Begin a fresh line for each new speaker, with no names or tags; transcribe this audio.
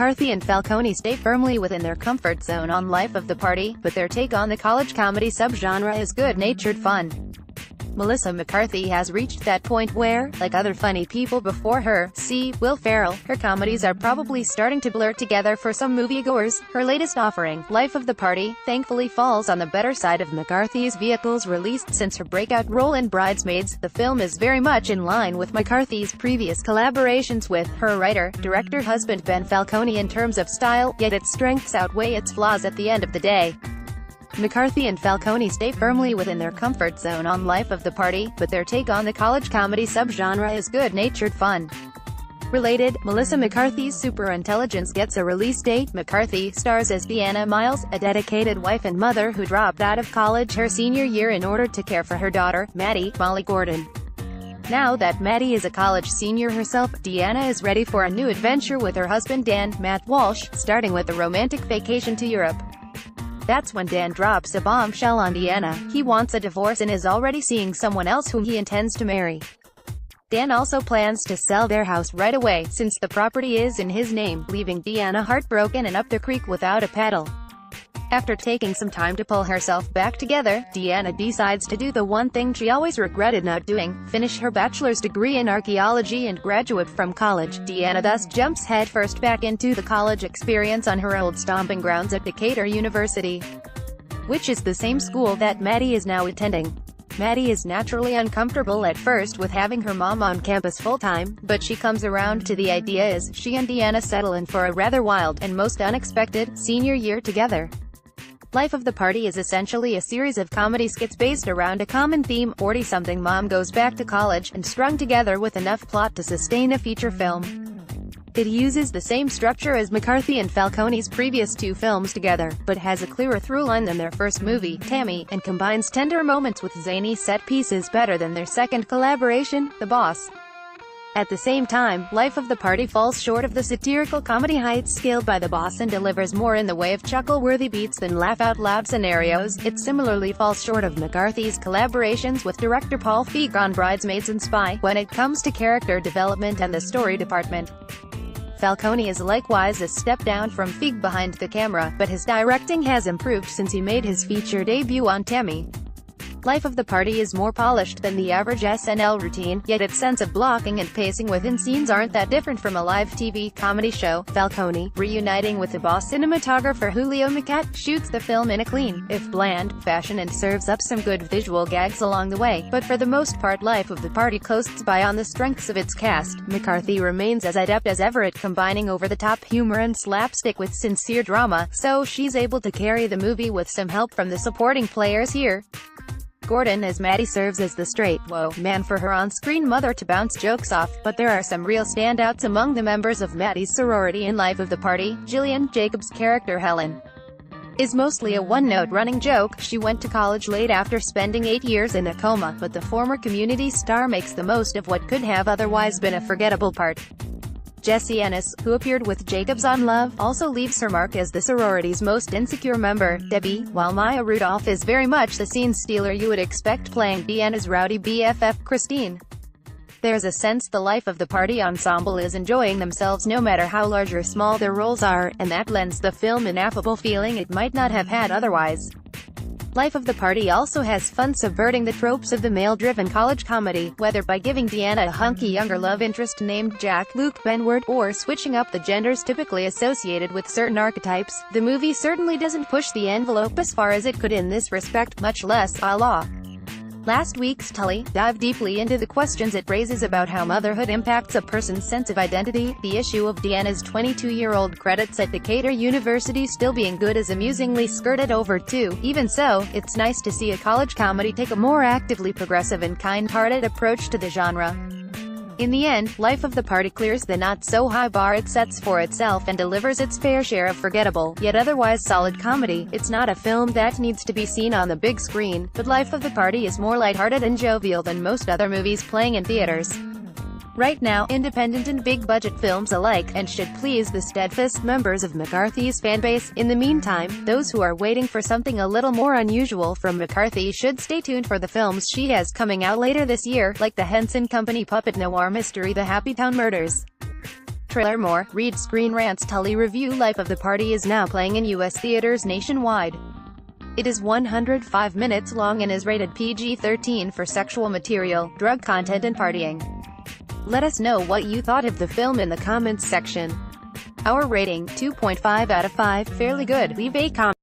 McCarthy and Falcone stay firmly within their comfort zone on Life of the Party, but their take on the college comedy subgenre is good-natured fun. Melissa McCarthy has reached that point where, like other funny people before her, see Will Ferrell, her comedies are probably starting to blur together for some moviegoers. Her latest offering, Life of the Party, thankfully falls on the better side of McCarthy's vehicles released since her breakout role in Bridesmaids. The film is very much in line with McCarthy's previous collaborations with her writer-director husband Ben Falcone in terms of style, yet its strengths outweigh its flaws at the end of the day. McCarthy and Falcone stay firmly within their comfort zone on Life of the Party, but their take on the college comedy subgenre is good-natured fun. Related, Melissa McCarthy's Superintelligence gets a release date. McCarthy stars as Deanna Miles, a dedicated wife and mother who dropped out of college her senior year in order to care for her daughter, Maddie, Molly Gordon. Now that Maddie is a college senior herself, Deanna is ready for a new adventure with her husband Dan, Matt Walsh, starting with a romantic vacation to Europe. That's when Dan drops a bombshell on Deanna. He wants a divorce and is already seeing someone else whom he intends to marry. Dan also plans to sell their house right away, since the property is in his name, leaving Deanna heartbroken and up the creek without a paddle. After taking some time to pull herself back together, Deanna decides to do the one thing she always regretted not doing: finish her bachelor's degree in archaeology and graduate from college. Deanna thus jumps headfirst back into the college experience on her old stomping grounds at Decatur University, which is the same school that Maddie is now attending. Maddie is naturally uncomfortable at first with having her mom on campus full-time, but she comes around to the idea as she and Deanna settle in for a rather wild, and most unexpected, senior year together. Life of the Party is essentially a series of comedy skits based around a common theme: 40-something mom goes back to college, and strung together with enough plot to sustain a feature film. It uses the same structure as McCarthy and Falcone's previous two films together, but has a clearer through line than their first movie, Tammy, and combines tender moments with zany set pieces better than their second collaboration, The Boss. At the same time, Life of the Party falls short of the satirical comedy heights scaled by The Boss and delivers more in the way of chuckle-worthy beats than laugh-out-loud scenarios. It similarly falls short of McCarthy's collaborations with director Paul Feig on Bridesmaids and Spy, when it comes to character development and the story department. Falcone is likewise a step down from Feig behind the camera, but his directing has improved since he made his feature debut on Tammy. Life of the Party is more polished than the average SNL routine, yet its sense of blocking and pacing within scenes aren't that different from a live TV comedy show. Falcone, reuniting with The Boss cinematographer Julio Macat, shoots the film in a clean, if bland, fashion and serves up some good visual gags along the way, but for the most part Life of the Party coasts by on the strengths of its cast. McCarthy remains as adept as ever at combining over-the-top humor and slapstick with sincere drama, so she's able to carry the movie with some help from the supporting players here. Gordon as Maddie serves as the straight, whoa, man for her on-screen mother to bounce jokes off, but there are some real standouts among the members of Maddie's sorority in Life of the Party. Jillian Jacobs' character Helen is mostly a one-note running joke. She went to college late after spending 8 years in a coma, but the former Community star makes the most of what could have otherwise been a forgettable part. Jessie Ennis, who appeared with Jacobs on Love, also leaves her mark as the sorority's most insecure member, Debbie, while Maya Rudolph is very much the scene-stealer you would expect playing Deanna's rowdy BFF, Christine. There's a sense the Life of the Party ensemble is enjoying themselves no matter how large or small their roles are, and that lends the film an affable feeling it might not have had otherwise. Life of the Party also has fun subverting the tropes of the male-driven college comedy, whether by giving Deanna a hunky younger love interest named Jack, Luke, Benward, or switching up the genders typically associated with certain archetypes. The movie certainly doesn't push the envelope as far as it could in this respect, much less a la last week's Tully. Dive deeply into the questions it raises about how motherhood impacts a person's sense of identity. The issue of Deanna's 22-year-old credits at Decatur University still being good is amusingly skirted over too. Even so, it's nice to see a college comedy take a more actively progressive and kind-hearted approach to the genre. In the end, Life of the Party clears the not-so-high bar it sets for itself and delivers its fair share of forgettable, yet otherwise solid comedy. It's not a film that needs to be seen on the big screen, but Life of the Party is more lighthearted and jovial than most other movies playing in theaters right now, independent and big-budget films alike, and should please the steadfast members of McCarthy's fanbase. In the meantime, those who are waiting for something a little more unusual from McCarthy should stay tuned for the films she has coming out later this year, like the Henson Company puppet noir mystery The Happytown Murders. Trailer more, read Screen Rant's Tully review. Life of the Party is now playing in U.S. theaters nationwide. It is 105 minutes long and is rated PG-13 for sexual material, drug content and partying. Let us know what you thought of the film in the comments section. Our rating, 2.5 out of 5, fairly good. Leave a comment.